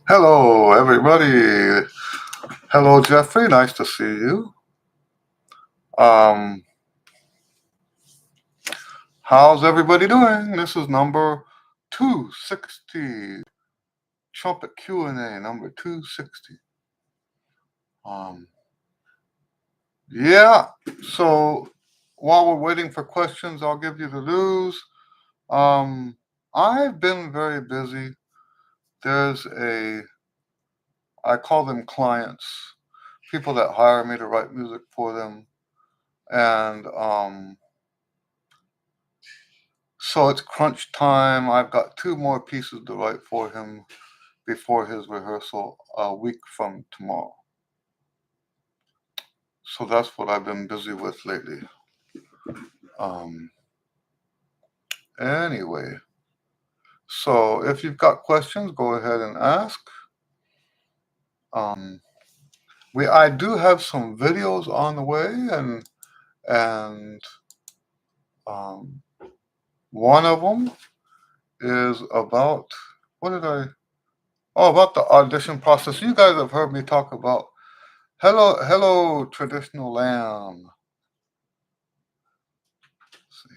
Hello, everybody. Hello, Jeffrey. Nice to see you. Um, how's everybody doing? This is number 260. Trumpet Q and A, number 260. Yeah. So while we're waiting for questions, I'll give you the news. I've been very busy. I call them clients, people that hire me to write music for them, and so it's crunch time. I've got 2 more pieces to write for him before his rehearsal a week from tomorrow. So that's what I've been busy with lately. Anyway, so if you've got questions, go ahead and ask. I do have some videos on the way, and one of them is about about the audition process. You guys have heard me talk about hello, traditional lamb.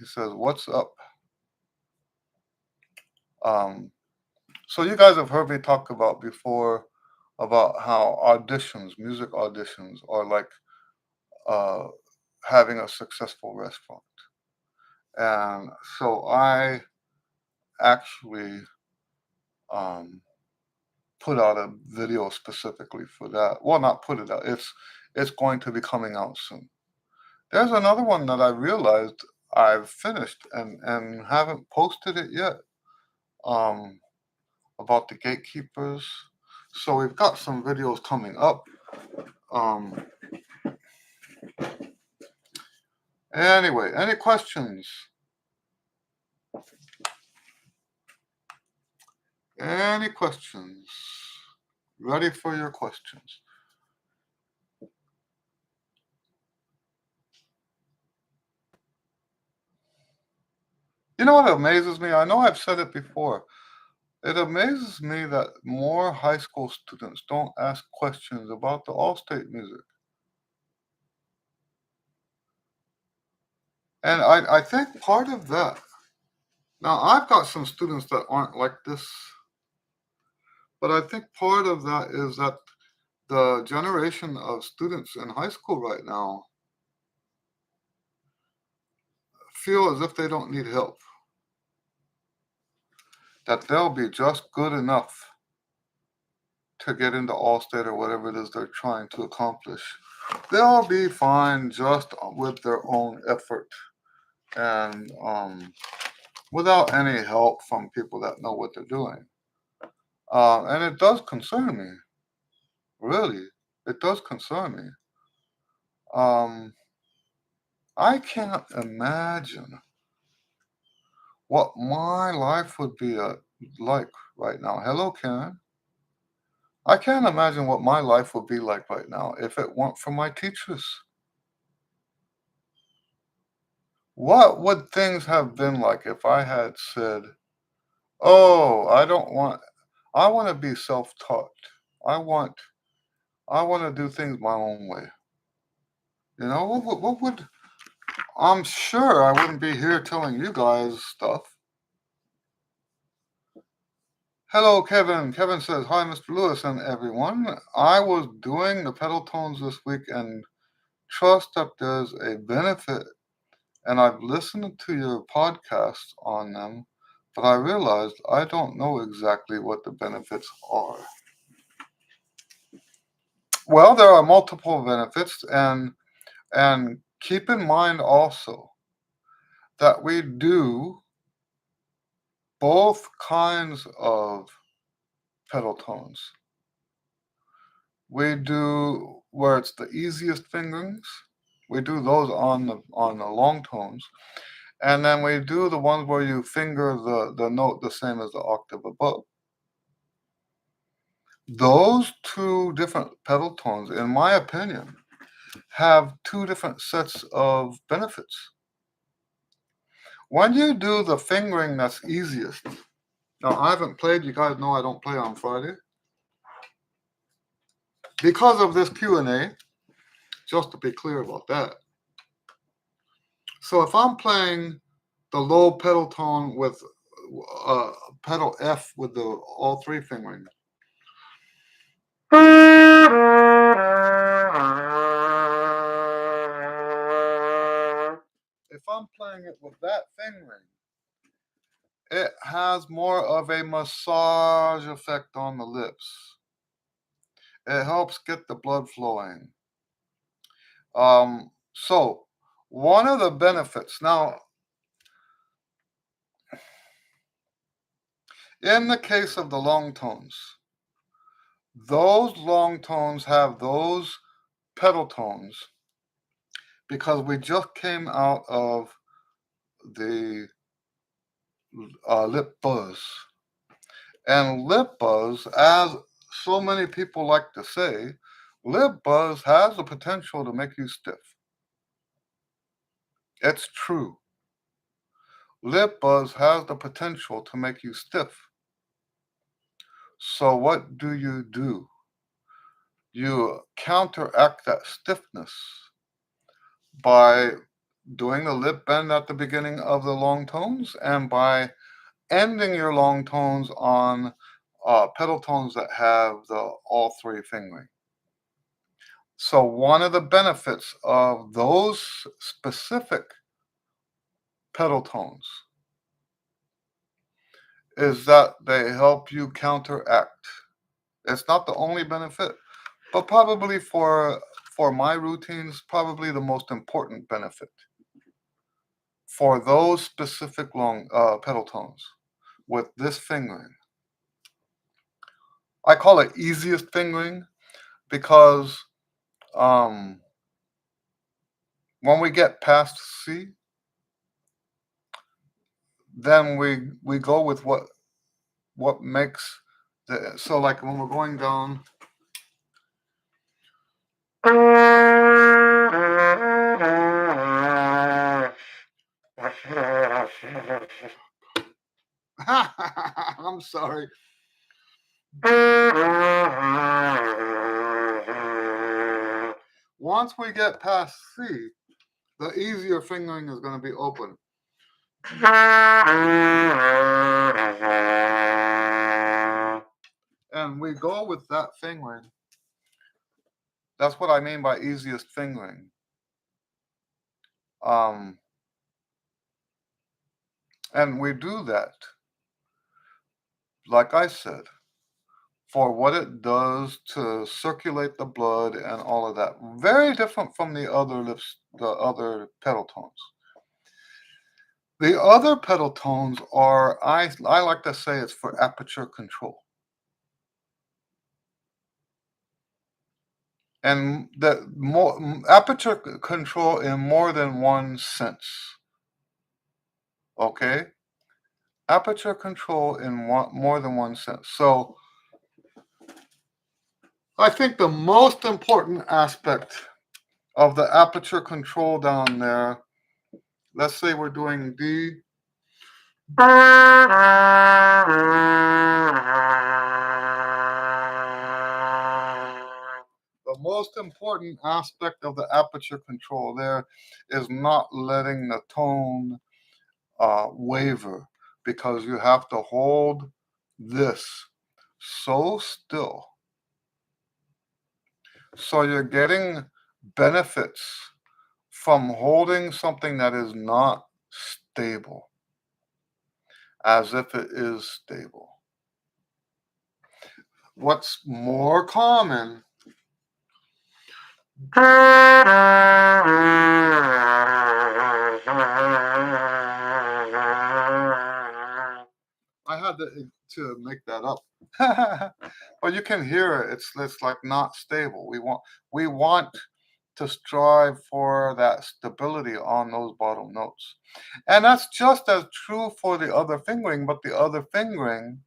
He says, "What's up?" So you guys have heard me talk about before about how music auditions, are like uh, having a successful restaurant, and so I actually um, put out a video specifically for that. Well, not put it out. It's going to be coming out soon. There's another one that I realized I've finished and haven't posted it yet. Um, about the gatekeepers. So we've got some videos coming up. Um, anyway, any questions? Any questions? Ready for your questions. You know what amazes me? I know I've said it before. It amazes me that more high school students don't ask questions about the Allstate music. And I think part of that, now I've got some students that aren't like this, but I think part of that is that the generation of students in high school right now feel as if they don't need help, that they'll be just good enough to get into Allstate or whatever it is they're trying to accomplish. They'll be fine just with their own effort and without any help from people that know what they're doing. And it does concern me, really. It does concern me. I can't imagine what my life would be like right now. Hello, Karen. I can't imagine what my life would be like right now if it weren't for my teachers. What would things have been like if I had said, "Oh, I want to be self-taught. I want, I want to do things my own way." You know, I'm sure I wouldn't be here telling you guys stuff. Hello, Kevin. Kevin says, "Hi, Mr. Lewis and everyone. I was doing the pedal tones this week and trust that there's a benefit, and I've listened to your podcast on them, but I realized I don't know exactly what the benefits are." Well, there are multiple benefits, and keep in mind also that we do both kinds of pedal tones. We do where it's the easiest fingerings. We do those on the long tones, and then we do the ones where you finger the note the same as the octave above. Those 2 different pedal tones, in my opinion, have 2 different sets of benefits. When you do the fingering that's easiest, Now, I haven't played. You guys know I don't play on Friday. Because of this Q and A, just to be clear about that. So if I'm playing the low pedal tone with pedal F with the all three fingering, if I'm playing it with that fingering, it has more of a massage effect on the lips. It helps get the blood flowing. So one of the benefits now, in the case of the long tones, those long tones have those pedal tones because we just came out of the lip buzz. And lip buzz, as so many people like to say, lip buzz has the potential to make you stiff. It's true. Lip buzz has the potential to make you stiff. So what do? You counteract that stiffness by doing the lip bend at the beginning of the long tones and by ending your long tones on pedal tones that have the all three fingering. So one of the benefits of those specific pedal tones is that they help you counteract. It's not the only benefit, but probably for my routines, probably the most important benefit for those specific long pedal tones with this fingering. I call it easiest fingering because when we get past C, then we go with what makes the, so like when we're going down. I'm sorry. Once we get past C, the easier fingering is going to be open. And we go with that fingering. That's what I mean by easiest fingering. And we do that, like I said, for what it does to circulate the blood and all of that. Very different from the other pedal tones. The other pedal tones are, I like to say it's for aperture control. And the more aperture control in more than one sense. Okay? Aperture control in more than one sense. So I think the most important aspect of the aperture control down there, let's say we're doing D. The most important aspect of the aperture control there is not letting the tone waver, because you have to hold this so still. So you're getting benefits from holding something that is not stable as if it is stable. What's more common I had to make that up. But you can hear it. It's like not stable. We want to strive for that stability on those bottom notes. And that's just as true for the other fingering, but the other fingering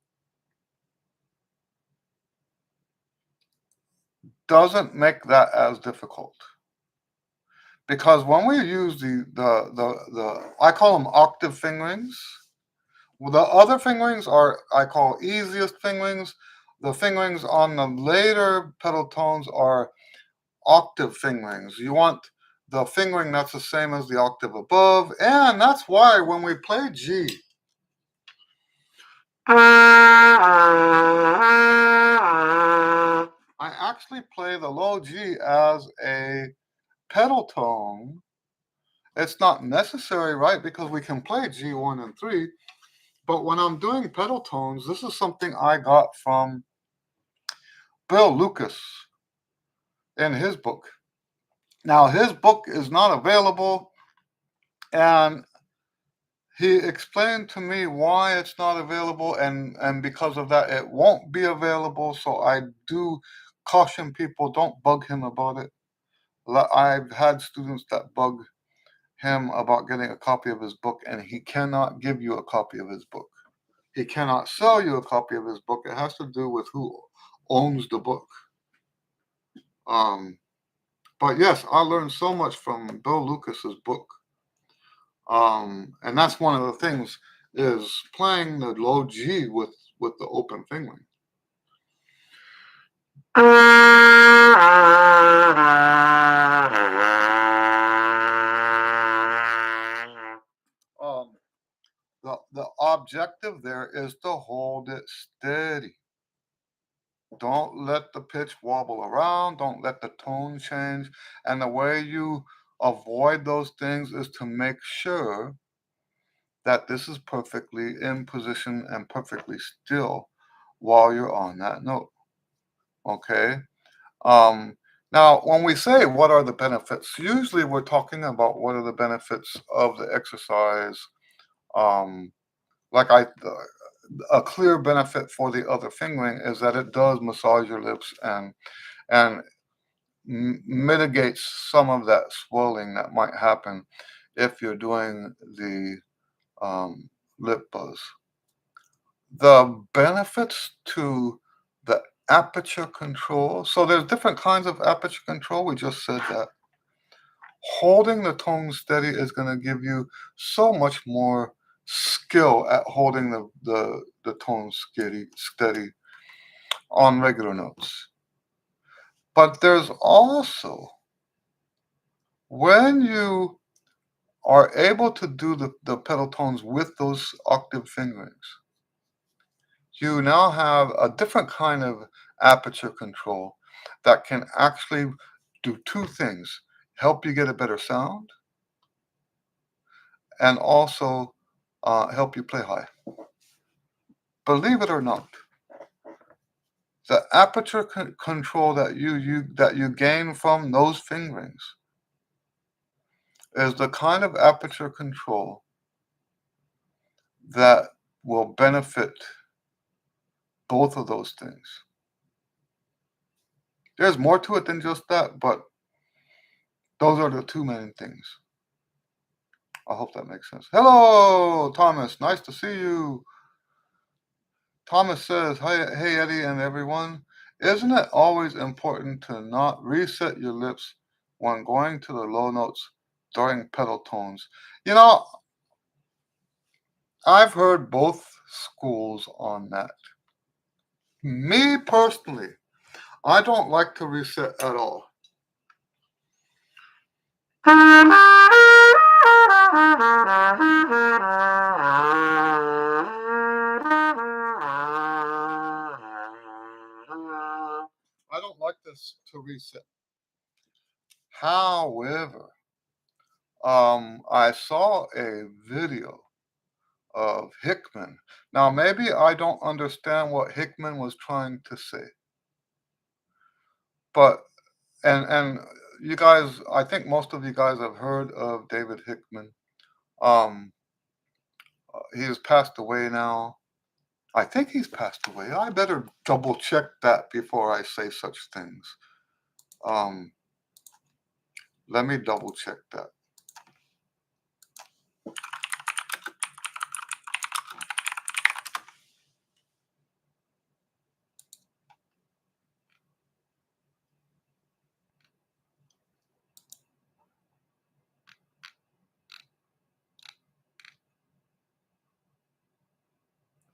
doesn't make that as difficult. Because when we use the I call them octave fingerings, Well, the other fingerings are I call easiest fingerings. The fingerings on the later pedal tones are octave fingerings. You want the fingering that's the same as the octave above, and that's why when we play G, I actually play the low G as a pedal tone. It's not necessary, right? Because we can play G1 and 3, but when I'm doing pedal tones, this is something I got from Bill Lucas in his book. Now, his book is not available, and he explained to me why it's not available, and because of that, it won't be available. So I do caution people, don't bug him about it. I've had students that bug him about getting a copy of his book, and he cannot give you a copy of his book. He cannot sell you a copy of his book. It has to do with who owns the book. Um, but yes, I learned so much from Bill Lucas's book. And that's one of the things is playing the low G with the open fingering. Um, the objective there is to hold it steady. Don't let the pitch wobble around. Don't let the tone change. And the way you avoid those things is to make sure that this is perfectly in position and perfectly still while you're on that note. Okay. Um, Now, when we say what are the benefits, usually we're talking about what are the benefits of the exercise. Um, like a clear benefit for the other fingering is that it does massage your lips and mitigates some of that swelling that might happen if you're doing the lip buzz. The benefits to the aperture control. So there's different kinds of aperture control. We just said that. Holding the tone steady is going to give you so much more skill at holding the tone steady on regular notes. But there's also when you are able to do the pedal tones with those octave fingerings, you now have a different kind of aperture control that can actually do two things: help you get a better sound and also help you play high. Believe it or not, the aperture control that you gain from those fingerings is the kind of aperture control that will benefit both of those things. There's more to it than just that, but those are the two main things. I hope that makes sense. Hello, Thomas. Nice to see you. Thomas says, hey, Eddie and everyone. Isn't it always important to not reset your lips when going to the low notes during pedal tones? You know, I've heard both schools on that. Me personally, I don't like to reset at all. I don't like this to reset. However, I saw a video of Hickman. Now, maybe I don't understand what Hickman was trying to say, but and you guys, I think most of you guys have heard of David Hickman. Um, he has passed away now. I think he's passed away. I better double check that before I say such things. Um, Let me double check that.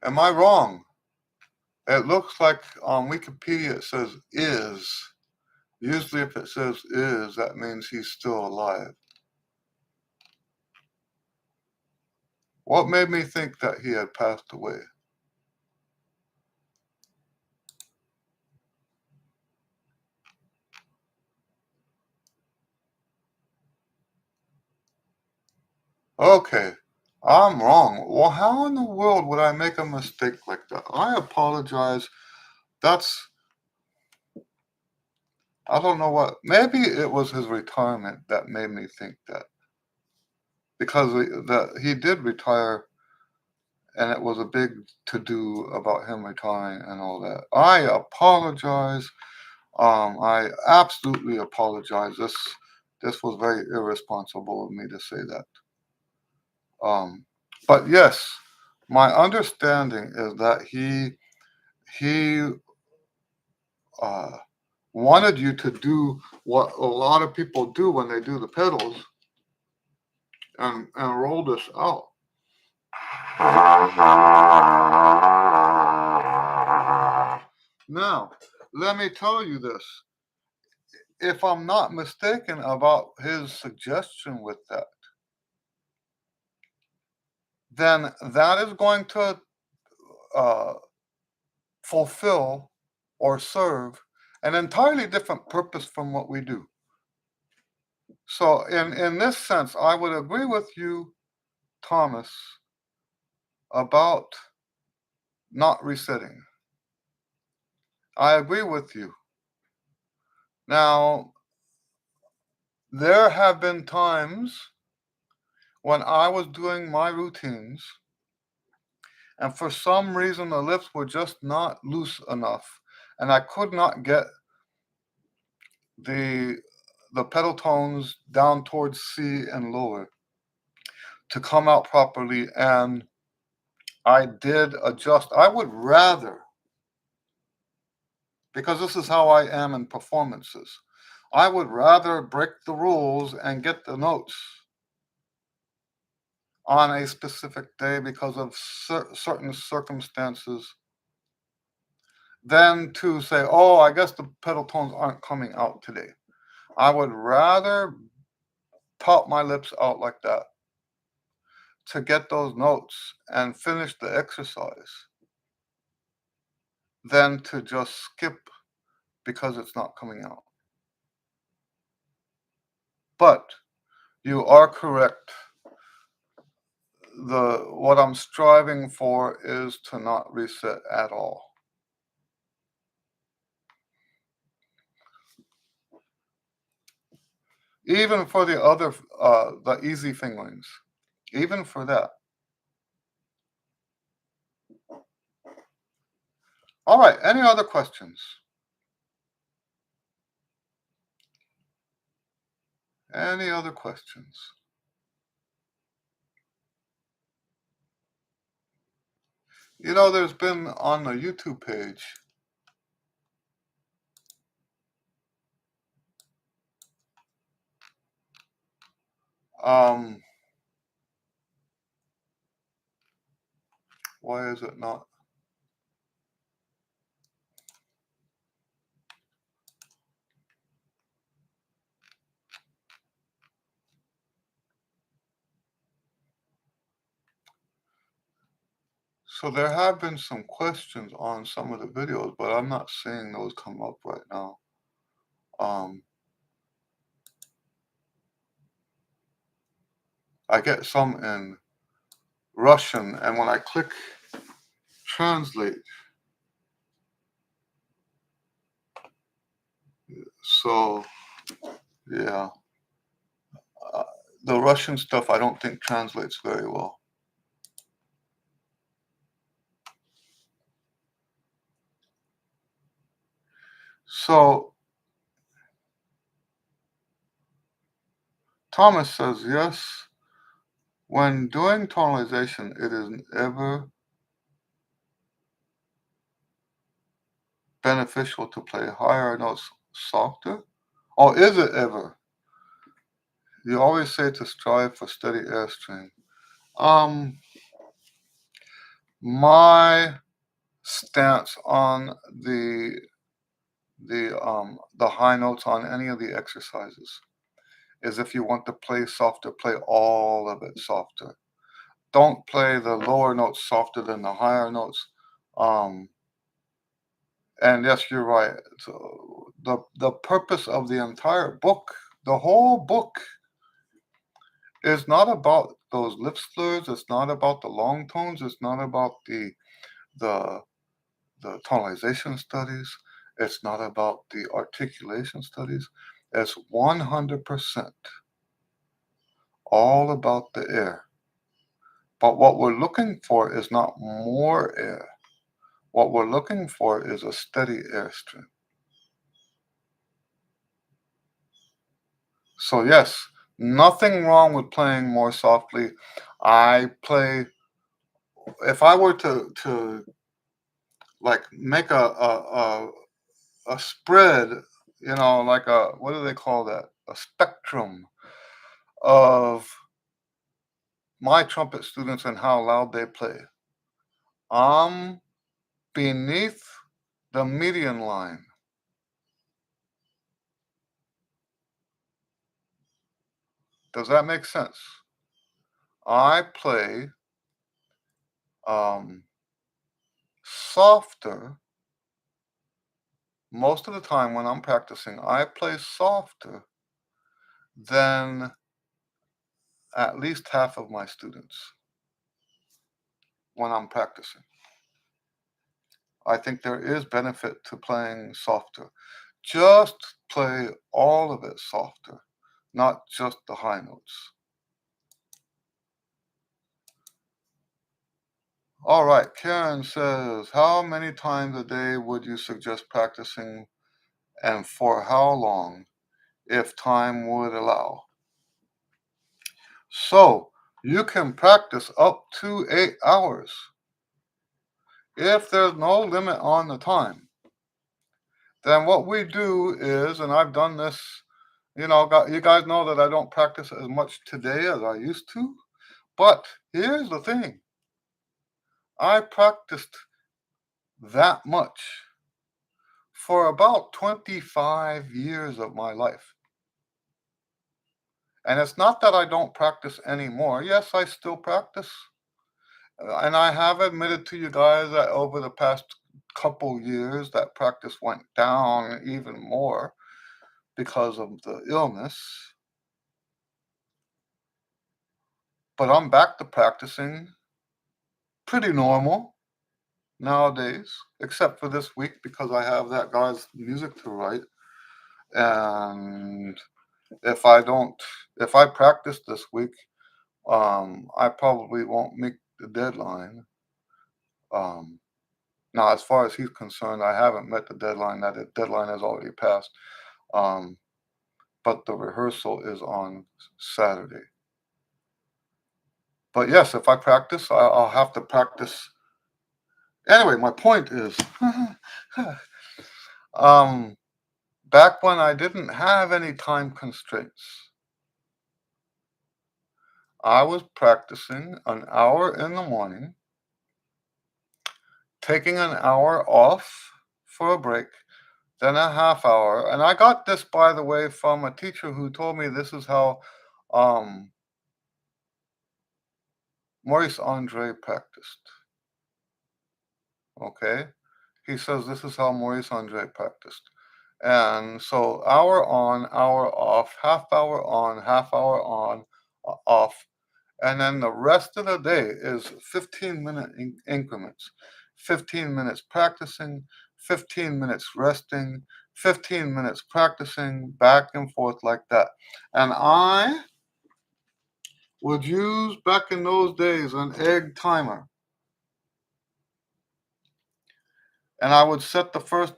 Am I wrong? It looks like on Wikipedia it says is. Usually if it says is, that means he's still alive. What made me think that he had passed away? Okay, I'm wrong. Well, how in the world would I make a mistake like that? I apologize. That's, I don't know what, maybe it was his retirement that made me think that. Because he did retire, and it was a big to-do about him retiring and all that. I apologize. I absolutely apologize. This was very irresponsible of me to say that. Um, but yes, my understanding is that he uh, wanted you to do what a lot of people do when they do the pedals and roll this out. Now, let me tell you this. If I'm not mistaken about his suggestion with that, then that is going to uh, fulfill or serve an entirely different purpose from what we do. So, in this sense, I would agree with you, Thomas, about not resetting. I agree with you. Now, there have been times when I was doing my routines, and for some reason the lips were just not loose enough, and I could not get the the pedal tones down towards C and lower to come out properly, and I did adjust. I would rather, because this is how I am in performances, I would rather break the rules and get the notes on a specific day because of certain circumstances than to say, oh, I guess the pedal tones aren't coming out today. I would rather pop my lips out like that to get those notes and finish the exercise than to just skip because it's not coming out. But you are correct. What I'm striving for is to not reset at all. Even for the other, the easy fingerings, even for that. All right, any other questions? Any other questions? You know, there's been on the YouTube page, um, why is it not? So there have been some questions on some of the videos, but I'm not seeing those come up right now. I get some in Russian, and when I click translate, so yeah, uh, the Russian stuff I don't think translates very well. So Thomas says, yes, when doing tonalization, it is ever beneficial to play higher notes softer? Or is it ever? You always say to strive for steady airstream. Um, My stance on the high notes on any of the exercises is if you want to play softer, play all of it softer. Don't play the lower notes softer than the higher notes. Um, and yes, you're right. So the purpose of the entire book, the whole book, is not about those lip slurs. It's not about the long tones. It's not about the the tonalization studies. It's not about the articulation studies. It's 100% all about the air. But what we're looking for is not more air. What we're looking for is a steady airstream. So, yes, nothing wrong with playing more softly. I play, if I were to like make a spread, like what do they call that? A spectrum of my trumpet students and how loud they play. I'm beneath the median line. Does that make sense? I play um, softer most of the time when I'm practicing. I play softer than at least half of my students when I'm practicing. I think there is benefit to playing softer. Just play all of it softer, not just the high notes. All right, Karen says, how many times a day would you suggest practicing and for how long if time would allow? So you can practice up to 8 hours if there's no limit on the time. Then what we do is, and I've done this, you guys know that I don't practice as much today as I used to. But here's the thing, I practiced that much for about 25 years of my life. And it's not that I don't practice anymore. Yes, I still practice. And I have admitted to you guys that over the past couple years, that practice went down even more because of the illness. But I'm back to practicing pretty normal nowadays, except for this week because I have that guy's music to write. And if I don't, if I practice this week, I probably won't make the deadline. Um, Now, as far as he's concerned, I haven't met the deadline. That deadline has already passed. Um, but the rehearsal is on Saturday. But yes, if I practice, I'll have to practice. Anyway, my point is, um, back when I didn't have any time constraints, I was practicing an hour in the morning, taking an hour off for a break, then a half hour. And I got this, by the way, from a teacher who told me this is how um, Maurice Andre practiced. Okay. He says this is how Maurice Andre practiced. And so hour on, hour off, half hour on, half hour on, off. And then the rest of the day is 15-minute increments. 15 minutes practicing, 15 minutes resting, 15 minutes practicing, back and forth like that. And I would use back in those days an egg timer. And I would set the first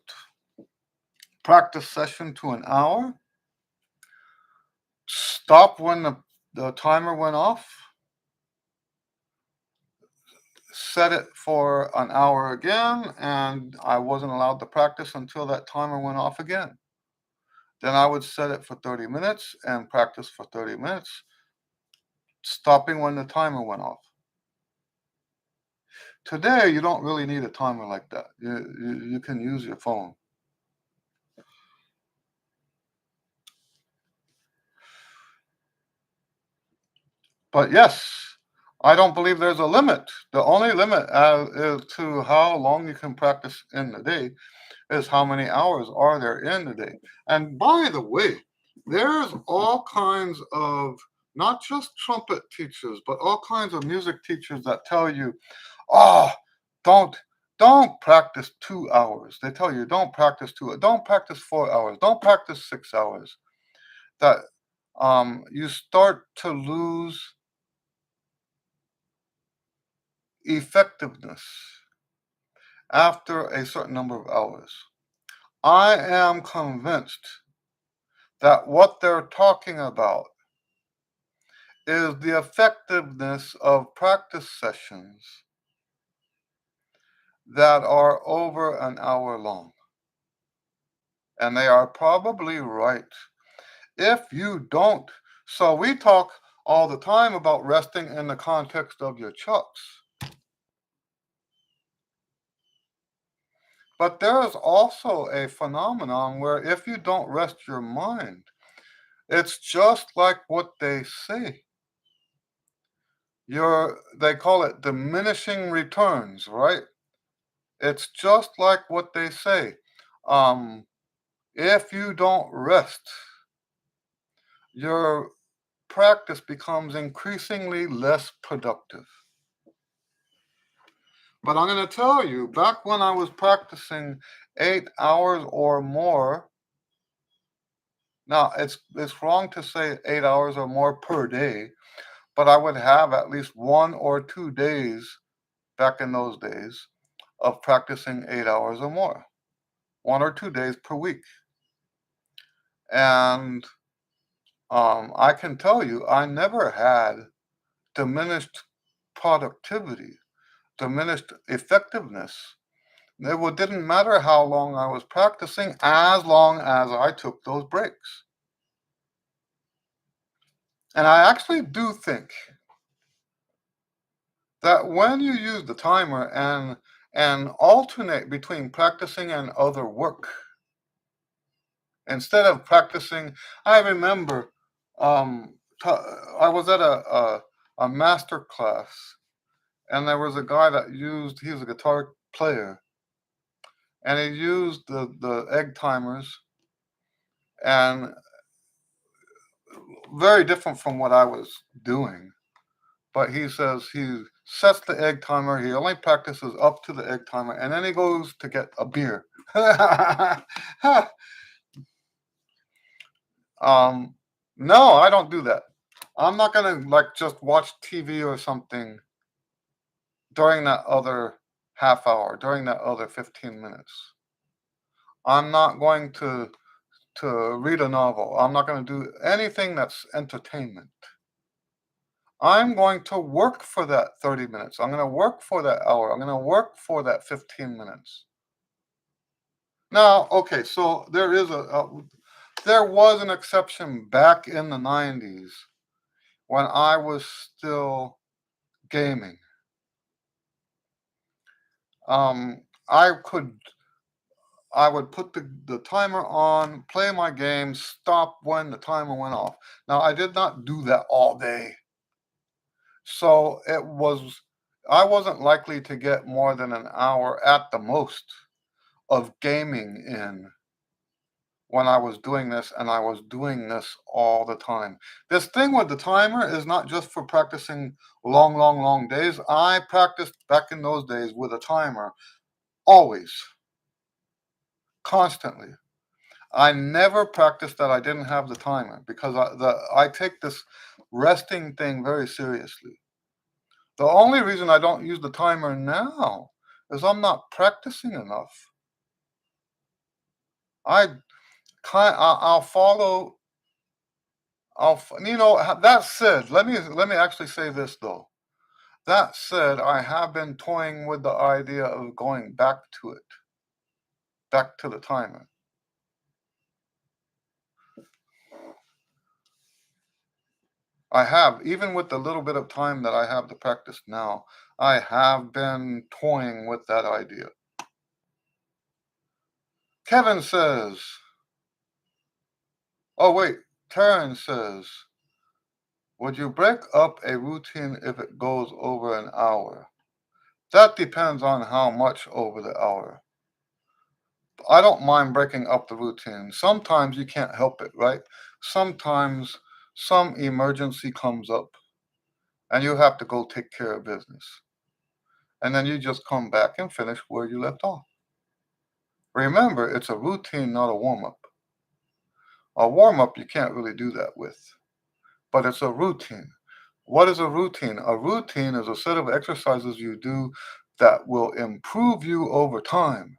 practice session to an hour, stop when the timer went off, set it for an hour again, and I wasn't allowed to practice until that timer went off again. Then I would set it for 30 minutes and practice for 30 minutes, stopping when the timer went off. Today, you don't really need a timer like that. You can use your phone. But yes, I don't believe there's a limit. The only limit is to how long you can practice in the day is how many hours are there in the day. And by the way, there's all kinds of not just trumpet teachers, but all kinds of music teachers that tell you, oh, don't don't practice 2 hours. They tell you don't practice 4 hours, don't practice 6 hours. That you start to lose effectiveness after a certain number of hours. I am convinced that what they're talking about is the effectiveness of practice sessions that are over an hour long. And they are probably right. If you don't, so we talk all the time about resting in the context of your chucks. But there is also a phenomenon where if you don't rest your mind, it's just like what they say. They call it diminishing returns, right? It's just like what they say. Um, if you don't rest, your practice becomes increasingly less productive. But I'm going to tell you, back when I was practicing 8 hours or more, now it's wrong to say 8 hours or more per day, but I would have at least 1 or 2 days back in those days of practicing 8 hours or more, 1 or 2 days per week. And I can tell you, I never had diminished productivity, diminished effectiveness. Didn't matter how long I was practicing, as long as I took those breaks. And I actually do think that when you use the timer and alternate between practicing and other work, instead of practicing, I remember I was at a master class, and there was a guy he was a guitar player, and he used the egg timers, and very different from what I was doing. But he says he sets the egg timer, he only practices up to the egg timer, and then he goes to get a beer. um, no, I don't do that. I'm not gonna like just watch TV or something during that other half hour, during that other 15 minutes. I'm not going to read a novel. I'm not going to do anything that's entertainment. I'm going to work for that 30 minutes. I'm going to work for that hour. I'm going to work for that 15 minutes. Now, okay, so there was an exception back in the 90s when I was still gaming. I would put the timer on, play my game, stop when the timer went off. Now, I did not do that all day. So I wasn't likely to get more than an hour at the most of gaming in when I was doing this, and I was doing this all the time. This thing with the timer is not just for practicing long, long, long days. I practiced back in those days with a timer always, constantly. I never practiced that I didn't have the timer because I take this resting thing very seriously. The only reason I don't use the timer now is I'm not practicing enough. I I'll follow. That said, let me actually say this though. That said, I have been toying with the idea of going back to it, back to the timer. I have, even with the little bit of time that I have to practice now, I have been toying with that idea. Kevin says, oh wait, Taryn says, would you break up a routine if it goes over an hour? That depends on how much over the hour. I don't mind breaking up the routine. Sometimes you can't help it, right? Sometimes some emergency comes up and you have to go take care of business. And then you just come back and finish where you left off. Remember, it's a routine, not a warm up. A warm up, you can't really do that with, but it's a routine. What is a routine? A routine is a set of exercises you do that will improve you over time.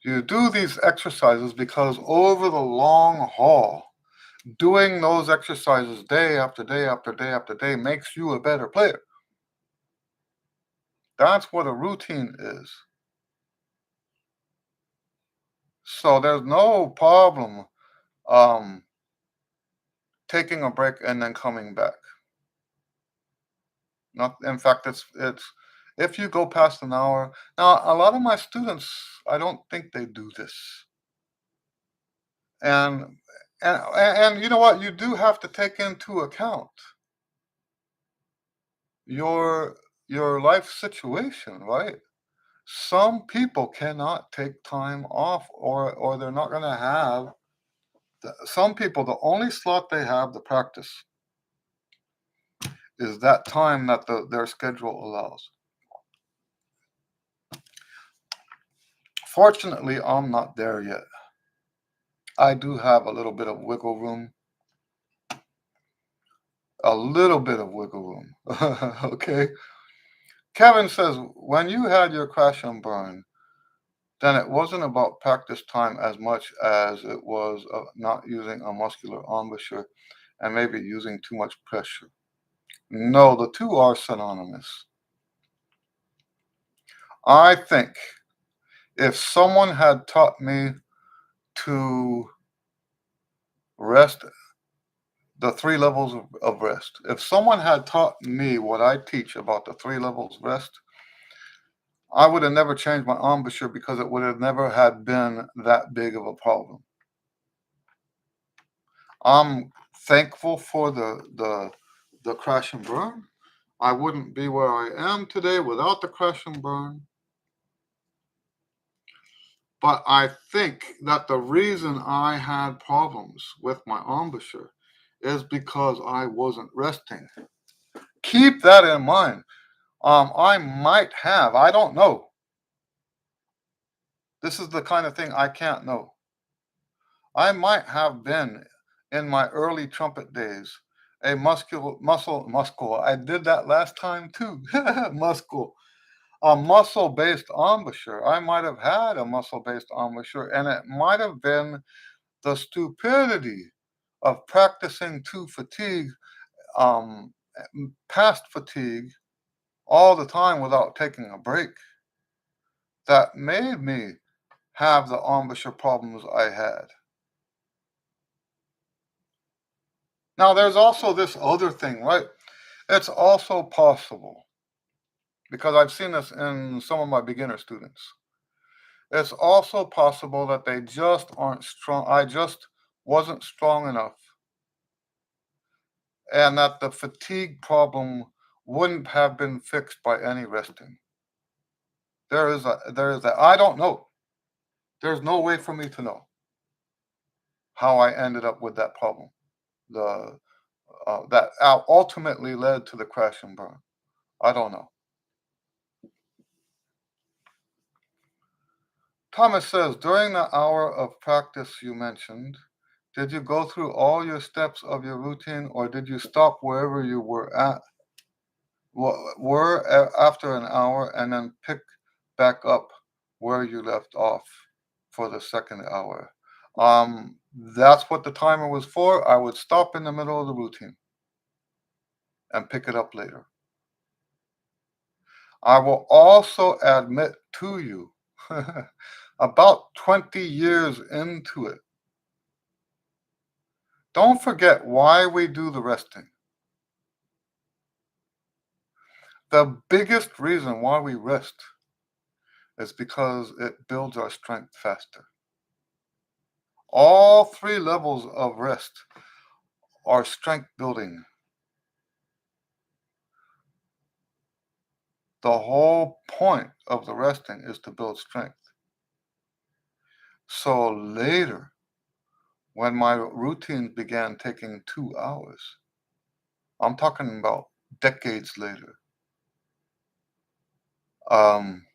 You do these exercises because over the long haul, doing those exercises day after day after day after day makes you a better player. That's what a routine is. So there's no problem taking a break and then coming back. Not, in fact, it's if you go past an hour. Now, a lot of my students, I don't think they do this. And and you know what? You do have to take into account your your life situation, right? Some people cannot take time off, or they're not going to have. Some people, the only slot they have to practice is that time that their schedule allows. Fortunately, I'm not there yet. I do have a little bit of wiggle room. A little bit of wiggle room. Okay. Kevin says, when you had your crash and burn, then it wasn't about practice time as much as it was not using a muscular embouchure and maybe using too much pressure. No, the two are synonymous. I think if someone had taught me to rest, the three levels of rest, if someone had taught me what I teach about the three levels of rest, I would have never changed my embouchure because it would have never had been that big of a problem. I'm thankful for the crash and burn. I wouldn't be where I am today without the crash and burn. But I think that the reason I had problems with my embouchure is because I wasn't resting. Keep that in mind. I might have, I don't know. This is the kind of thing I can't know. I might have been in my early trumpet days a muscle. I did that last time too. Muscle. A muscle-based embouchure. I might have had a muscle-based embouchure, and it might have been the stupidity of practicing to fatigue, um, past fatigue, all the time without taking a break that made me have the embouchure problems I had. Now, there's also this other thing, right? It's also possible, because I've seen this in some of my beginner students. It's also possible that they just aren't strong. I just wasn't strong enough, and that the fatigue problem wouldn't have been fixed by any resting. There is a I don't know. There's no way for me to know how I ended up with that problem. The that ultimately led to the crash and burn. I don't know. Thomas says, during the hour of practice you mentioned, did you go through all your steps of your routine, or did you stop wherever you were after an hour and then pick back up where you left off for the second hour? That's what the timer was for. I would stop in the middle of the routine and pick it up later. I will also admit to you, about 20 years into it, don't forget why we do the resting. The biggest reason why we rest is because it builds our strength faster. All three levels of rest are strength building. The whole point of the resting is to build strength. So later, when my routines began taking 2 hours, I'm talking about decades later, um,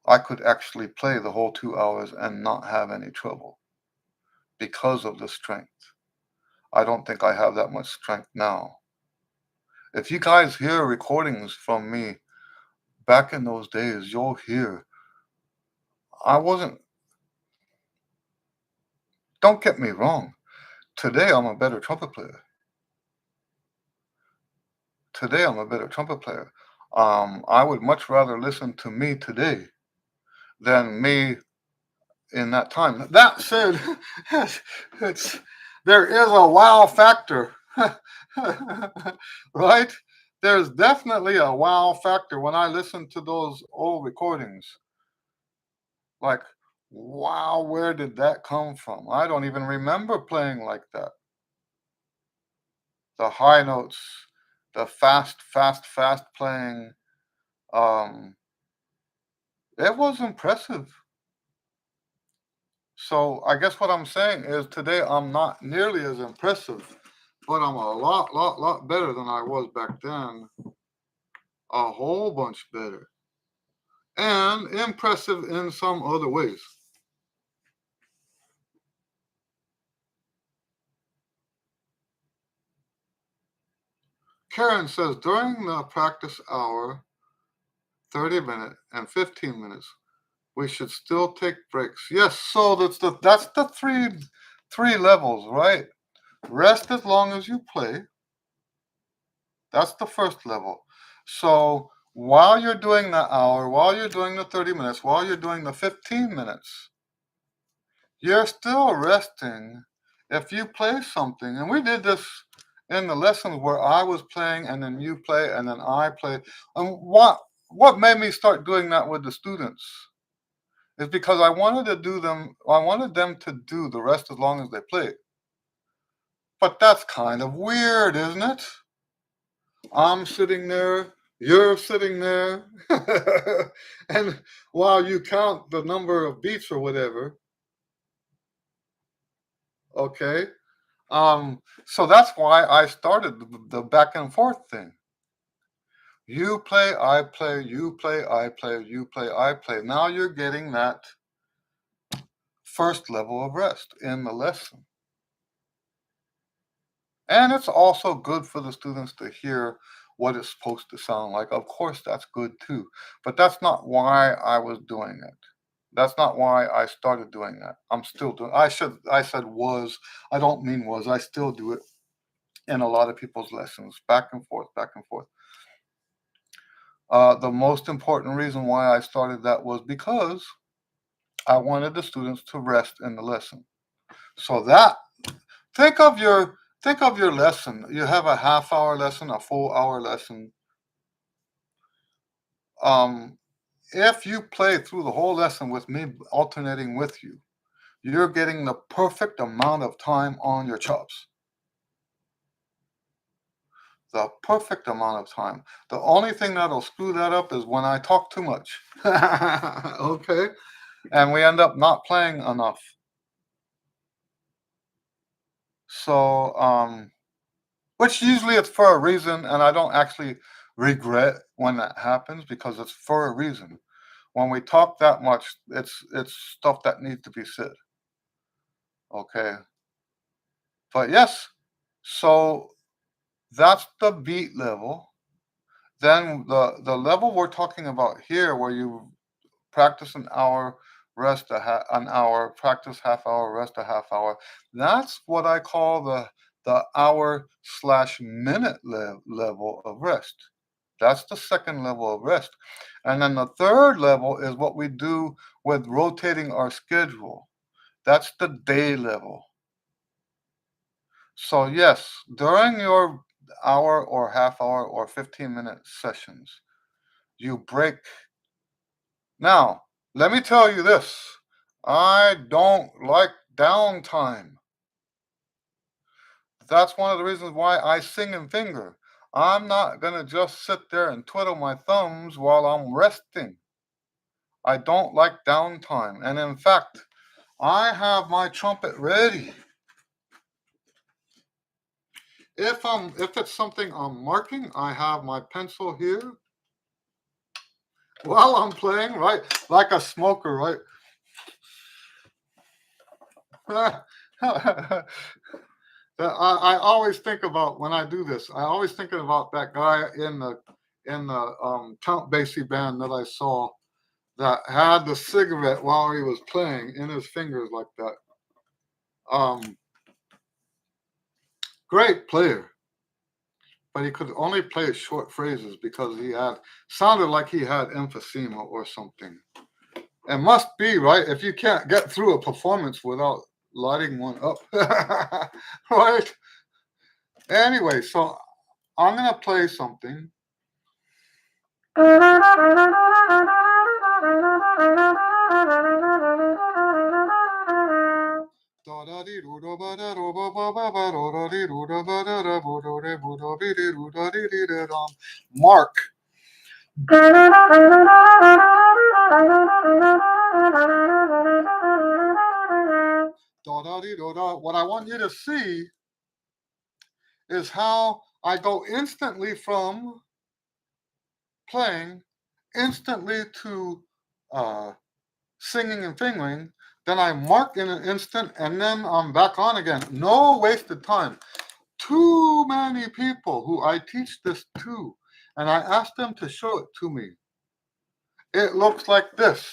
I could actually play the whole 2 hours and not have any trouble because of the strength. I don't think I have that much strength now. If you guys hear recordings from me back in those days, you'll hear I wasn't, don't get me wrong. Today I'm a better trumpet player. Today I'm a better trumpet player. I would much rather listen to me today than me in that time. That said, it's there is a wow factor, right? There's definitely a wow factor when I listen to those old recordings. Like, wow, where did that come from? I don't even remember playing like that. The high notes, the fast playing. Um, it was impressive. So I guess what I'm saying is today I'm not nearly as impressive, but I'm a lot better than I was back then. A whole bunch better. And impressive in some other ways. Karen says during the practice hour, 30 minutes and 15 minutes, we should still take breaks. Yes, so that's the three levels, right? Rest as long as you play. That's the first level. So while you're doing the hour, while you're doing the 30 minutes, while you're doing the 15 minutes, you're still resting if you play something. And we did this in the lessons where I was playing and then you play and then I play. And what made me start doing that with the students is because I wanted them to do the rest as long as they play. But that's kind of weird, isn't it? I'm sitting there, you're sitting there, and while you count the number of beats or whatever, okay. So that's why I started the back and forth thing. You play, I play, you play, I play, you play, I play. Now you're getting that first level of rest in the lesson. And it's also good for the students to hear what it's supposed to sound like. Of course, that's good too. But that's not why I was doing it. That's not why I started doing that. I'm still doing I said was. I don't mean was. I still do it in a lot of people's lessons, back and forth, back and forth. The most important reason why I started that was because I wanted the students to rest in the lesson. So that think of your lesson. You have a half hour lesson, a full hour lesson. Um, if you play through the whole lesson with me alternating with you, you're getting the perfect amount of time on your chops. The perfect amount of time. The only thing that'll screw that up is when I talk too much. Okay? And we end up not playing enough. So, which usually it's for a reason, and I don't actually regret when that happens because it's for a reason. When we talk that much, it's stuff that needs to be said. Okay. But yes, so that's the beat level. Then the level we're talking about here, where you practice an hour, rest an hour, practice half hour, rest a half hour. That's what I call the hour/minute level of rest. That's the second level of rest. And then the third level is what we do with rotating our schedule. That's the day level. So yes, during your hour or half hour or 15-minute sessions, you break. Now, let me tell you this. I don't like downtime. That's one of the reasons why I sing and finger. I'm not going to just sit there and twiddle my thumbs while I'm resting. I don't like downtime. And in fact, I have my trumpet ready. If it's something I'm marking, I have my pencil here while I'm playing, right? Like a smoker, right? I always think about when I do this. I always thinking about that guy in the Count Basie band that I saw that had the cigarette while he was playing in his fingers like that. Um, Great player, but he could only play short phrases because he had sounded like he had emphysema or something. It must be right if you can't get through a performance without lighting one up, right? Anyway, so I'm gonna play something. Mark. What I want you to see is how I go instantly from playing instantly to singing and fingering. Then I mark in an instant and then I'm back on again. No wasted time. Too many people who I teach this to, and I ask them to show it to me. It looks like this.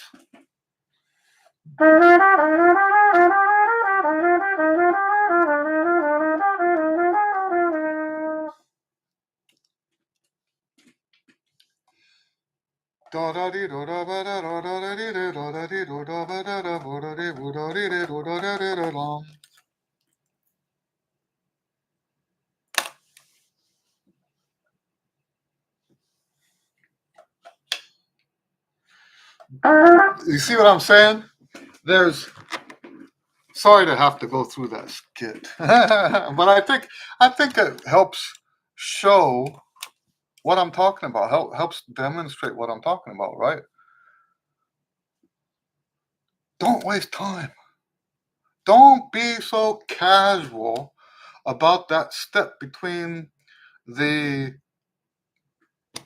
You see what I'm saying? There's sorry to have to go through that skit, but I think it helps show what I'm talking about. Helps demonstrate what I'm talking about, right? Don't waste time. Don't be so casual about that step between the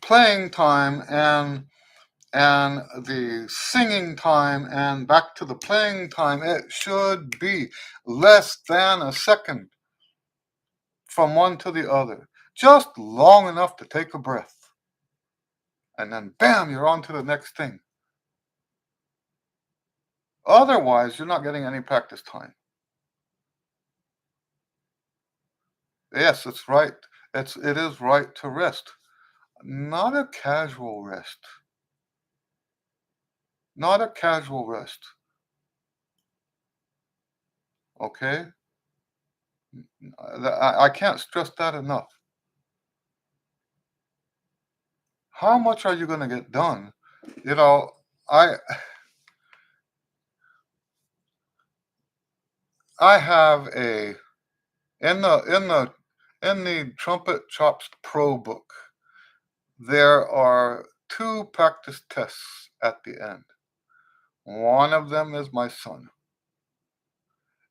playing time and the singing time and back to the playing time. It should be less than a second from one to the other, just long enough to take a breath, and then bam, you're on to the next thing. Otherwise, you're not getting any practice time. Yes, it's right. It is right to rest, not a casual rest. Not a casual rest. Okay, I can't stress that enough. How much are you going to get done? You know, I I have a in the Trumpet Chops Pro book. There are two practice tests at the end. One of them is my son,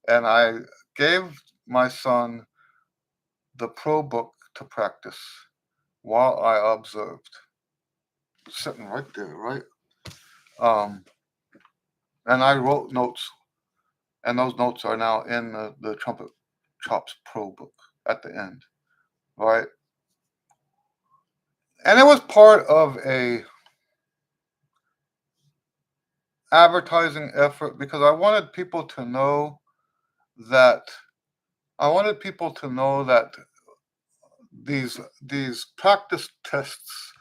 and I gave my son the pro book to practice while I observed, sitting right there, right? Um, and I wrote notes, and those notes are now in the Trumpet Chops Pro book at the end, right? And it was part of a advertising effort because that I wanted people to know that these practice tests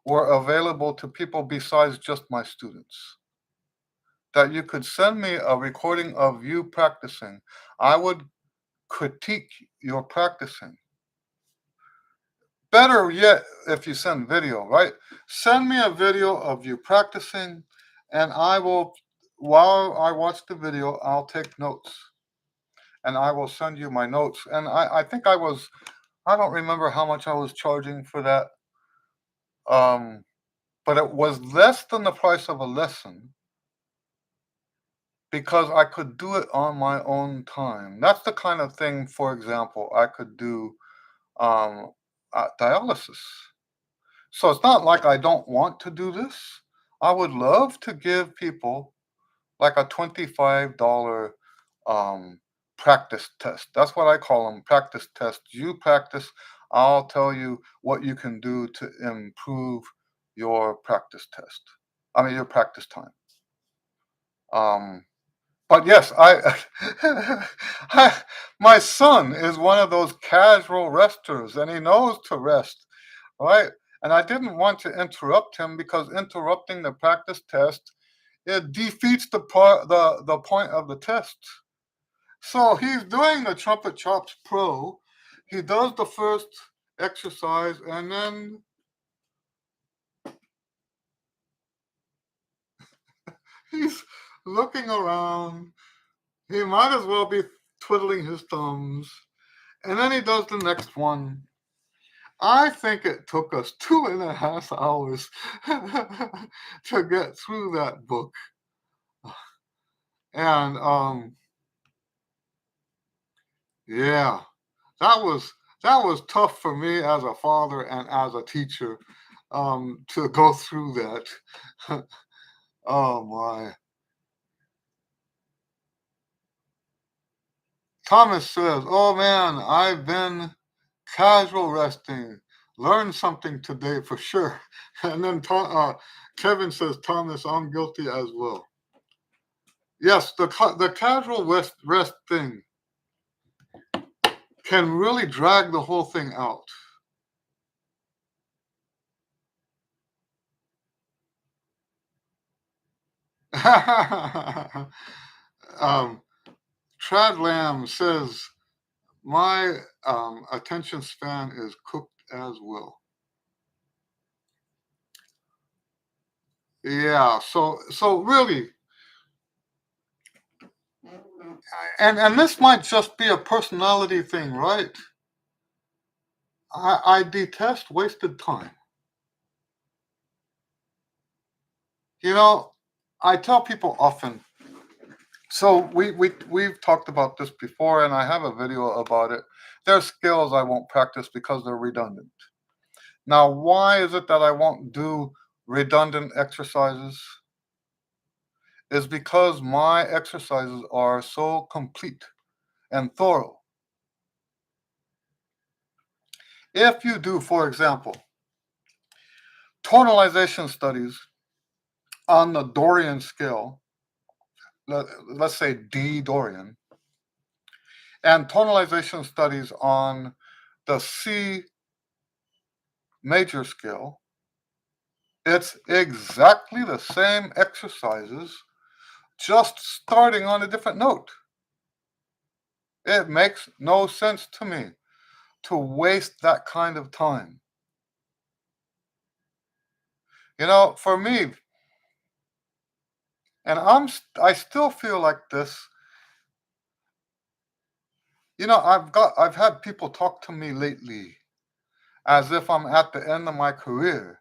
were available to people besides just my students. That you could send me a recording of you practicing. I would critique your practicing. Better yet, if you send video, right? Send me a video of you practicing, and I will, while I watch the video, I'll take notes and I will send you my notes. And I think I don't remember how much I was charging for that, um, but it was less than the price of a lesson because I could do it on my own time. That's the kind of thing, for example, I could do um, dialysis. So it's not like I don't want to do this. I would love to give people like a $25 um, practice test. That's what I call them, practice tests. You practice, I'll tell you what you can do to improve your practice test. I mean, your practice time. Um, but yes, I, my son is one of those casual resters, and he knows to rest, right? And I didn't want to interrupt him because interrupting the practice test, it defeats the point of the test. So he's doing the Trumpet Chops Pro. He does the first exercise, and then he's looking around. He might as well be twiddling his thumbs. And then he does the next one. I think it took us 2.5 hours to get through that book. And yeah, that was that was tough for me as a father and as a teacher to go through that. Oh my. Thomas says, "Oh man, I've been casual resting. Learned something today for sure." And then Kevin says, "Thomas, I'm guilty as well." Yes, the casual rest thing can really drag the whole thing out. um, Trad Lamb says, "My attention span is cooked as well." Yeah, so really, and this might just be a personality thing, right? I detest wasted time. You know, I tell people often. So we've talked about this before, and I have a video about it. There's skills I won't practice because they're redundant. Now, why is it that I won't do redundant exercises? Is because my exercises are so complete and thorough. If you do, for example, tonalization studies on the Dorian scale, let's say D Dorian, and tonalization studies on the C major scale, it's exactly the same exercises, just starting on a different note. It makes no sense to me to waste that kind of time. For me, and I still feel like this. I've had people talk to me lately as if I'm at the end of my career.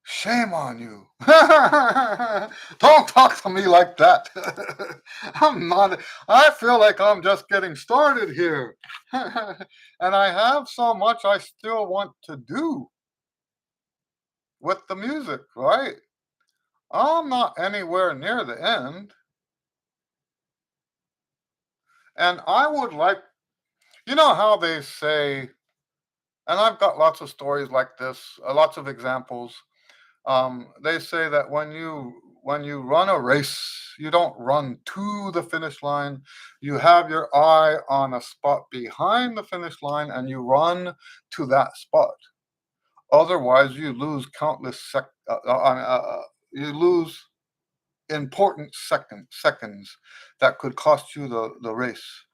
Shame on you. Don't talk to me like that. I'm not, I feel like I'm just getting started here. And I have so much I still want to do with the music, right? I'm not anywhere near the end. And I would like, how they say, and I've got lots of stories like this, lots of examples. They say that when you run a race, you don't run to the finish line. You have your eye on a spot behind the finish line, and you run to that spot. Otherwise, you lose you lose important seconds that could cost you the race.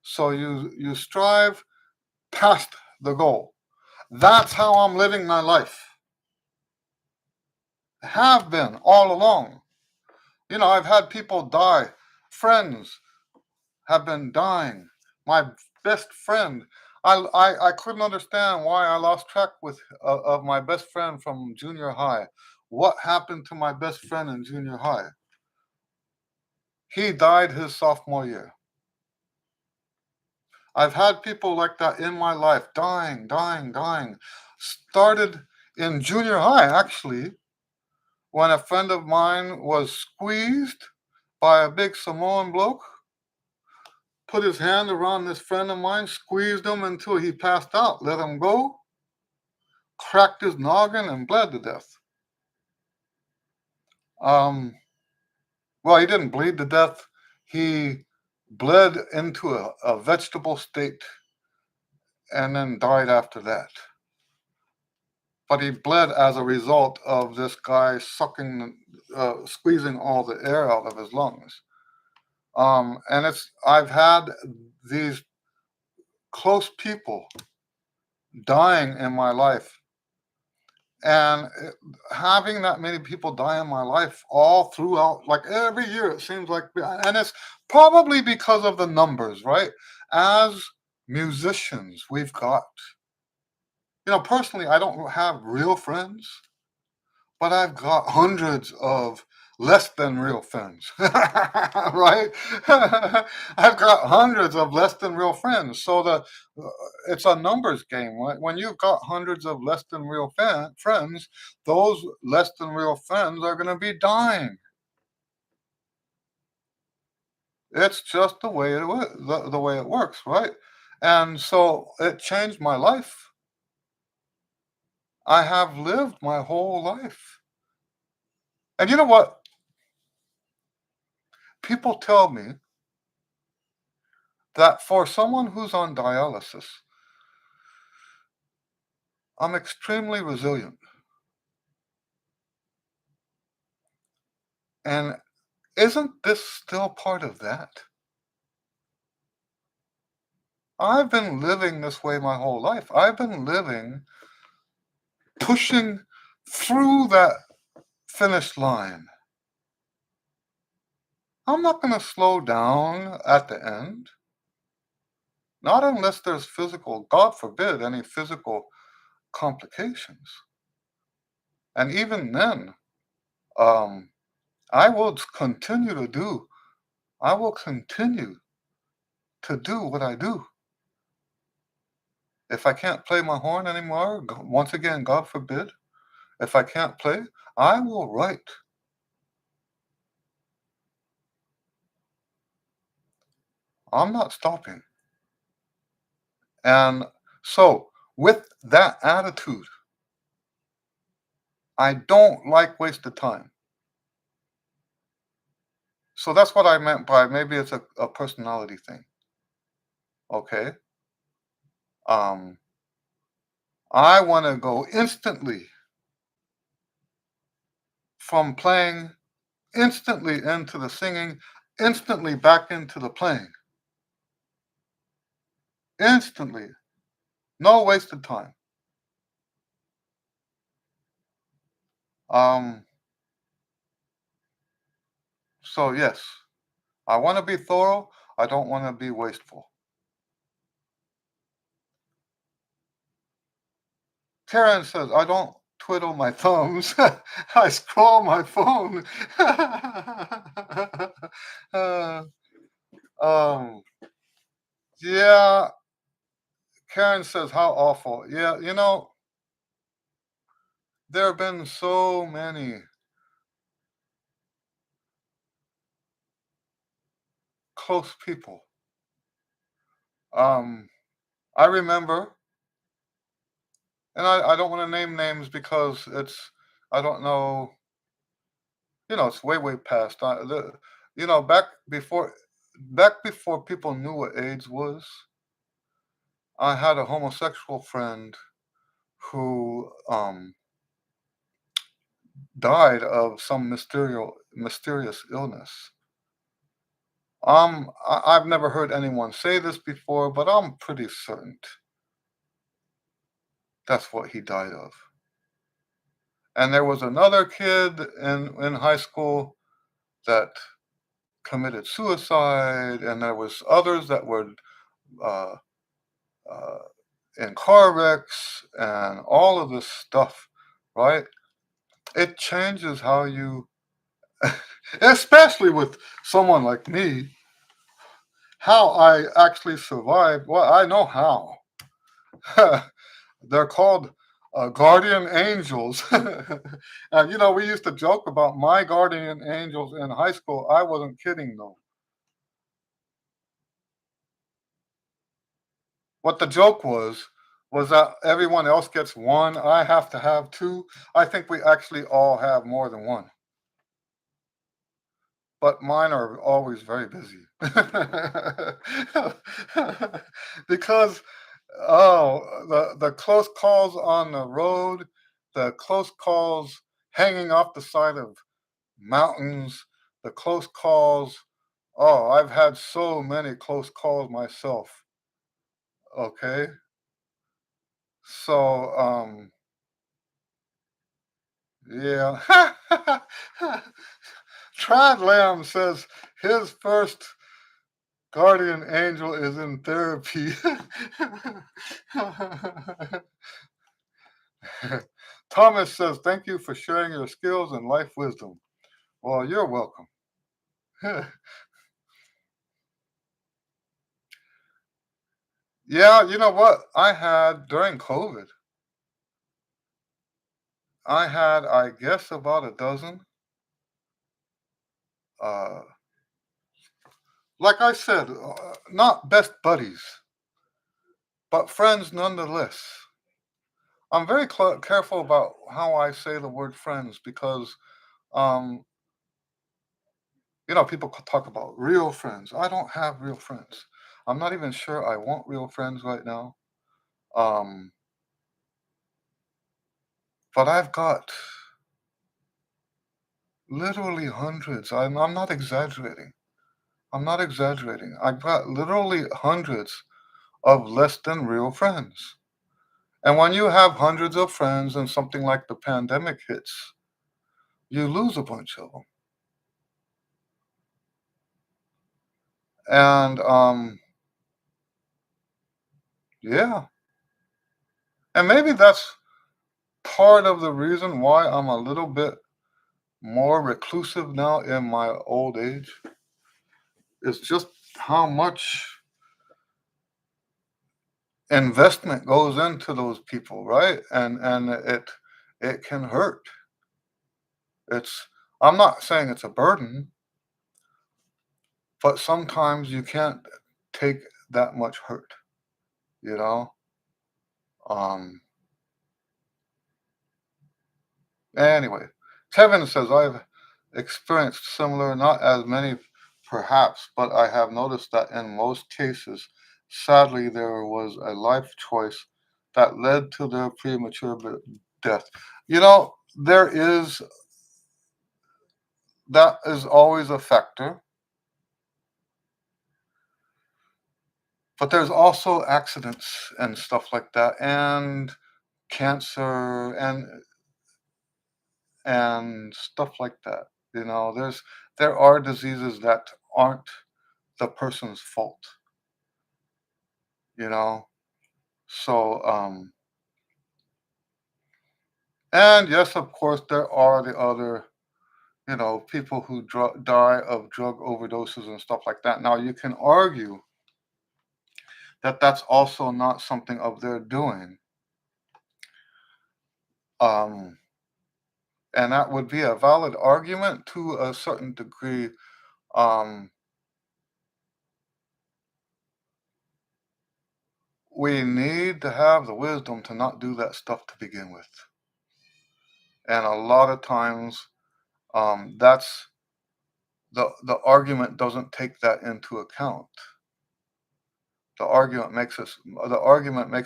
So you strive past the goal. That's how I'm living my life. Have been all along. I've had people die. Friends have been dying. My best friend, I couldn't understand why I lost track of my best friend from junior high. What happened to my best friend in junior high? He died his sophomore year. I've had people like that in my life, dying, dying, dying. Started in junior high, actually, when a friend of mine was squeezed by a big Samoan bloke, put his hand around this friend of mine, squeezed him until he passed out, let him go, cracked his noggin, and bled to death. Um, well, he didn't bleed to death. He bled into a vegetable state and then died after that. But he bled as a result of this guy squeezing all the air out of his lungs. And I've had these close people dying in my life, and having that many people die in my life all throughout, like every year, it seems like, and it's probably because of the numbers, right? As musicians, we've got, personally, I don't have real friends, but I've got hundreds of less than real friends, right? I've got hundreds of less than real friends. So it's a numbers game, right? When you've got hundreds of less than real friends, those less than real friends are going to be dying. It's just the way the way it works, right? And so it changed my life. I have lived my whole life. And you know what? People tell me that for someone who's on dialysis, I'm extremely resilient. And isn't this still part of that? I've been living this way my whole life. I've been living, pushing through that finish line. I'm not going to slow down at the end. Not unless there's physical, God forbid, any physical complications. And even then, um, I will continue to do, I will continue to do what I do. If I can't play my horn anymore, once again, God forbid, if I can't play, I will write. I'm not stopping. And so, with that attitude, I don't like wasted time. So that's what I meant by maybe it's a personality thing. Okay. Um, I want to go instantly from playing, instantly into the singing, instantly back into the playing. Instantly. No wasted time. Um, so yes, I want to be thorough. I don't want to be wasteful. Karen says, I don't twiddle my thumbs. I scroll my phone. uh, um, yeah, Karen says, how awful. Yeah, there have been so many close people. Um, I remember, and I don't want to name names because I don't know, it's way, way past. You know, back before people knew what AIDS was, I had a homosexual friend who died of some mysterious illness. I've never heard anyone say this before, but I'm pretty certain. That's what he died of. And there was another kid in high school that committed suicide, and there was others that were uh, uh, in car wrecks and all of this stuff, right? It changes how you, especially with someone like me, how I actually survived. Well, I know how. They're called guardian angels. And we used to joke about my guardian angels in high school. I wasn't kidding though. What the joke was that everyone else gets one. I have to have two. I think we actually all have more than one, but mine are always very busy. Because the close calls on the road, the close calls hanging off the side of mountains, the close calls. Oh, I've had so many close calls myself. Okay, so yeah. Trad Lamb says his first guardian angel is in therapy. Thomas says, thank you for sharing your skills and life wisdom. Well, you're welcome. Yeah, you know what? I had during COVID, I had, I guess, about a dozen. Uh, like I said, not best buddies, but friends nonetheless. I'm very careful about how I say the word friends because, um, people talk about real friends. I don't have real friends. I'm not even sure I want real friends right now. Um, but I've got literally hundreds. I'm not exaggerating. I'm not exaggerating. I've got literally hundreds of less than real friends. And when you have hundreds of friends and something like the pandemic hits, you lose a bunch of them. And yeah, and maybe that's part of the reason why I'm a little bit more reclusive now in my old age. Is just how much investment goes into those people, right? And it can hurt. It's I'm not saying it's a burden, but sometimes you can't take that much hurt, you know? Um anyway, Kevin says I've experienced similar, not as many perhaps, but I have noticed that in most cases, sadly there was a life choice that led to their premature death. There is that is always a factor, but there's also accidents and stuff like that, and cancer and stuff like that. There are diseases that aren't the person's fault, you know. So and yes, of course, there are the other, people who die of drug overdoses and stuff like that. Now you can argue that that's also not something of their doing. Um, and that would be a valid argument to a certain degree. Um, we need to have the wisdom to not do that stuff to begin with. And a lot of times, that's the argument doesn't take that into account. The argument makes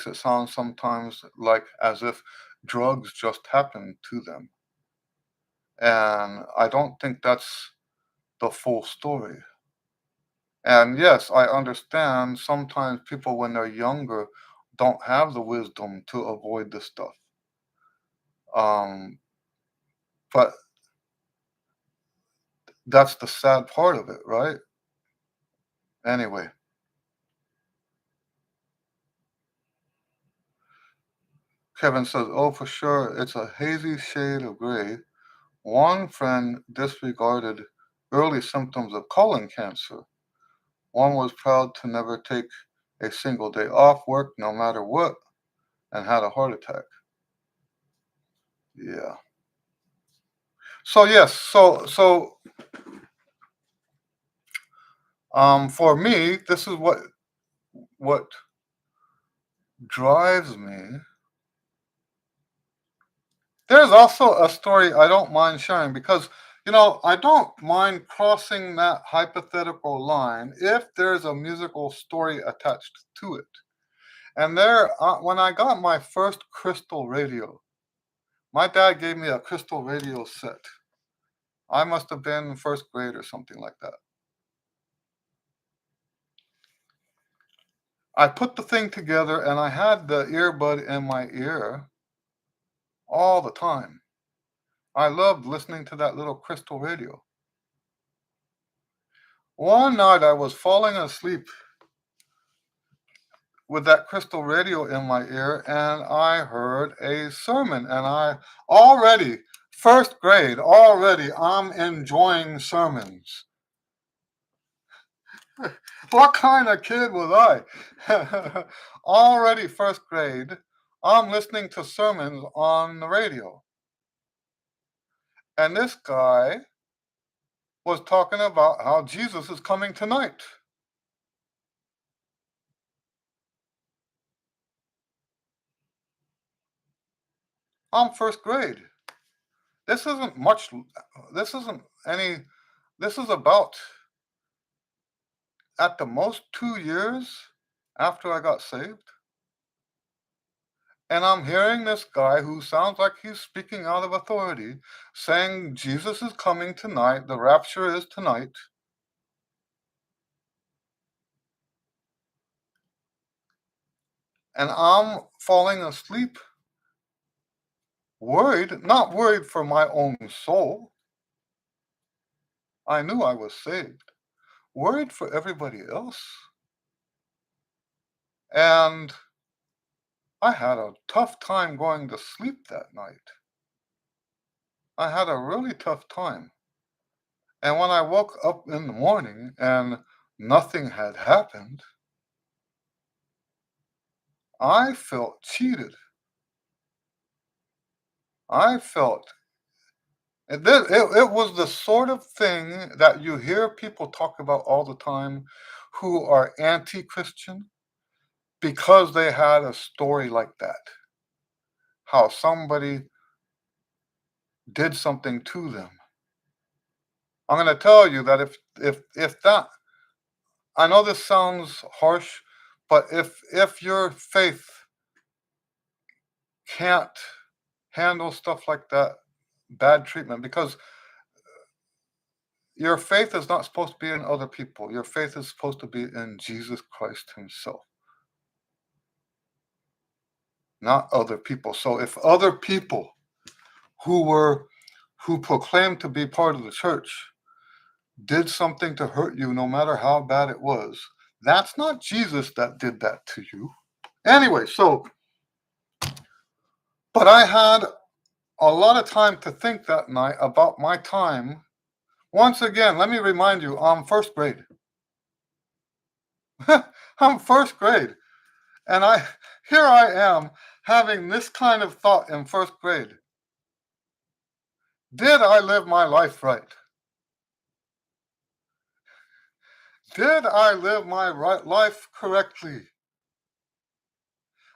it sound sometimes like as if drugs just happen to them. And I don't think that's the full story. And yes, I understand sometimes people when they're younger don't have the wisdom to avoid this stuff. Um, but that's the sad part of it, right? Anyway, Kevin says, "Oh, for sure, it's a hazy shade of gray. One friend disregarded early symptoms of colon cancer. One was proud to never take a single day off work, no matter what, and had a heart attack." Yeah. So yes, for me, this is what drives me. There's also a story I don't mind sharing because, I don't mind crossing that hypothetical line if there's a musical story attached to it. And when I got my first crystal radio, my dad gave me a crystal radio set. I must have been in first grade or something like that. I put the thing together and I had the earbud in my ear all the time. I loved listening to that little crystal radio. One night I was falling asleep with that crystal radio in my ear and I heard a sermon and I already, first grade, already I'm enjoying sermons. What kind of kid was I? Already first grade, I'm listening to sermons on the radio. And this guy was talking about how Jesus is coming tonight. I'm first grade. This isn't much, this isn't any, this is about at the most 2 years after I got saved. And I'm hearing this guy who sounds like he's speaking out of authority saying Jesus is coming tonight, the rapture is tonight. And I'm falling asleep, worried, not worried for my own soul. I knew I was saved, worried for everybody else. And I had a tough time going to sleep that night. I had a really tough time. And when I woke up in the morning and nothing had happened, I felt cheated. I felt it was the sort of thing that you hear people talk about all the time who are anti Christian because they had a story like that. How somebody did something to them. I'm going to tell you that if that, I know this sounds harsh, but if your faith can't handle stuff like that, bad treatment, because your faith is not supposed to be in other people. Your faith is supposed to be in Jesus Christ himself, not other people. So if other people who were who proclaimed to be part of the church did something to hurt you, no matter how bad it was, that's not Jesus that did that to you. Anyway, but I had a lot of time to think that night about my time. Once again, let me remind you, I'm first grade. I'm first grade. And here I am having this kind of thought in first grade. Did I live my life right? Did I live my life correctly?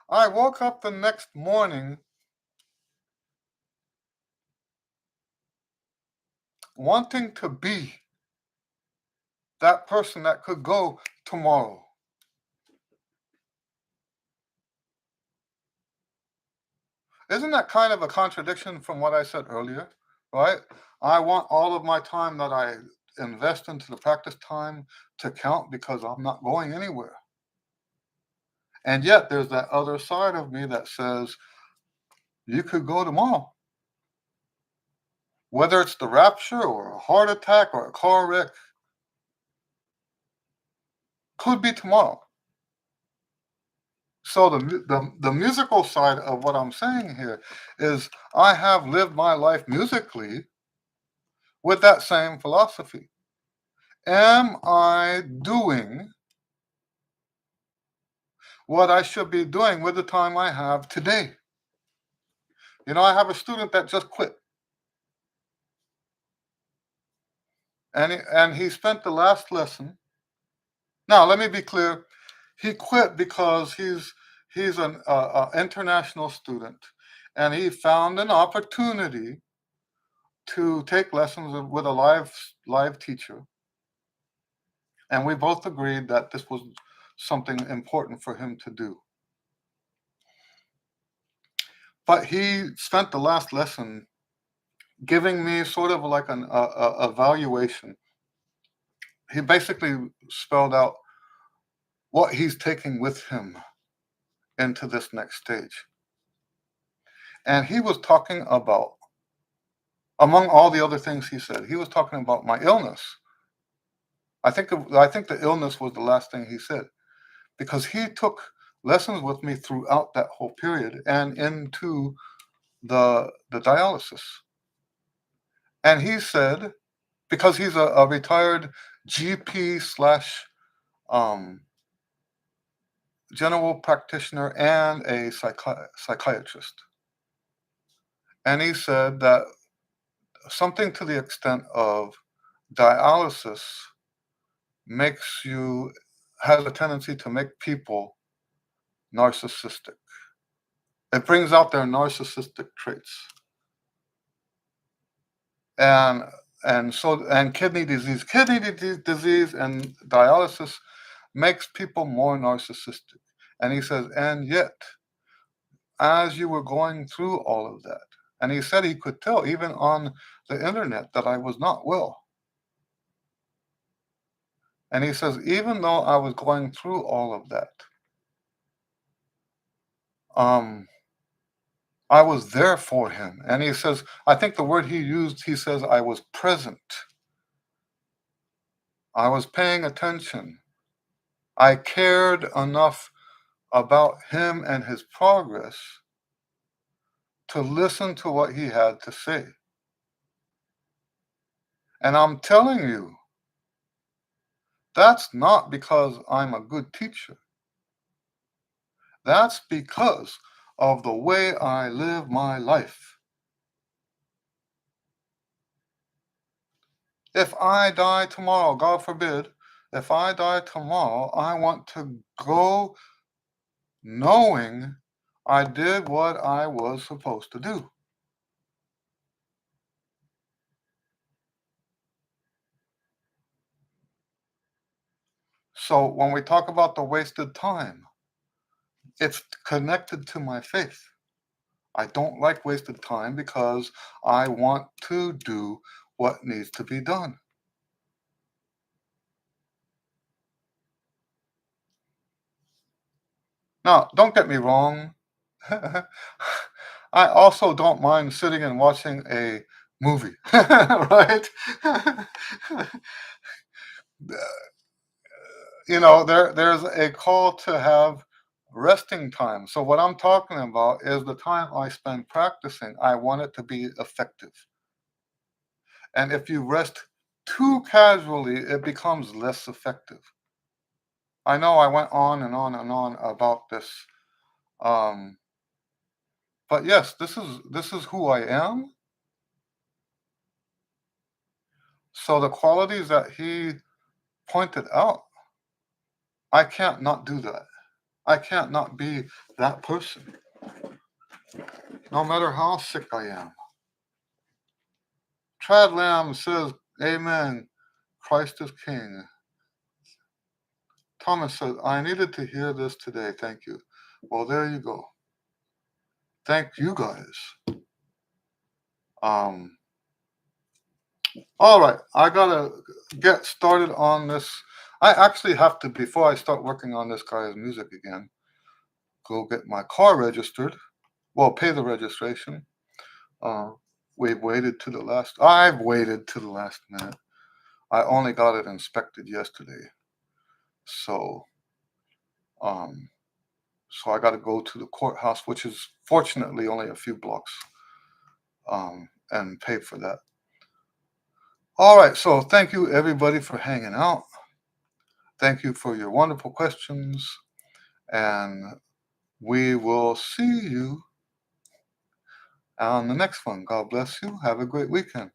I woke up the next morning wanting to be that person that could go tomorrow. Isn't that kind of a contradiction from what I said earlier? Right? I want all of my time that I invest into the practice time to count because I'm not going anywhere. And yet there's that other side of me that says, you could go tomorrow. Whether it's the rapture or a heart attack or a car wreck, could be tomorrow. So the musical side of what I'm saying here is I have lived my life musically with that same philosophy. Am I doing what I should be doing with the time I have today? I have a student that just quit, and he spent the last lesson. Now, let me be clear. He quit because he's an international student, and he found an opportunity to take lessons with a live teacher, and we both agreed that this was something important for him to do. But he spent the last lesson giving me sort of like an evaluation. He basically spelled out what he's taking with him into this next stage. And he was talking about, among all the other things he said, he was talking about my illness. I think the illness was the last thing he said, because he took lessons with me throughout that whole period and into the dialysis. And he said, because he's a retired GP slash um, general practitioner and a psychiatrist. And he said that something to the extent of dialysis has a tendency to make people narcissistic. It brings out their narcissistic traits. And kidney disease and dialysis makes people more narcissistic. And he says, and yet, as you were going through all of that, and he said he could tell even on the internet that I was not well. And he says, even though I was going through all of that, I was there for him. And he says, I think the word he used, he says, I was present. I was paying attention. I cared enough about him and his progress to listen to what he had to say. And I'm telling you, that's not because I'm a good teacher. That's because of the way I live my life. If I die tomorrow, God forbid, if I die tomorrow, I want to go knowing I did what I was supposed to do. So when we talk about the wasted time, it's connected to my faith. I don't like wasted time because I want to do what needs to be done. Now, don't get me wrong. I also don't mind sitting and watching a movie, right? There's a call to have resting time. So what I'm talking about is the time I spend practicing. I want it to be effective. And if you rest too casually, it becomes less effective. I know I went on and on and on about this. Um, but yes, this is who I am. So the qualities that he pointed out, I can't not do that. I can't not be that person, no matter how sick I am. Trad Lamb says, Amen. Christ is King. Thomas says, I needed to hear this today. Thank you. Well, there you go. Thank you guys. All right. I got to get started on this. I actually have to, before I start working on this guy's music again, go get my car registered. Well, pay the registration. Uh, I've waited to the last minute. I only got it inspected yesterday. So, um, so I got to go to the courthouse, which is fortunately only a few blocks, and pay for that. All right. So thank you everybody for hanging out. Thank you for your wonderful questions, and we will see you on the next one. God bless you. Have a great weekend.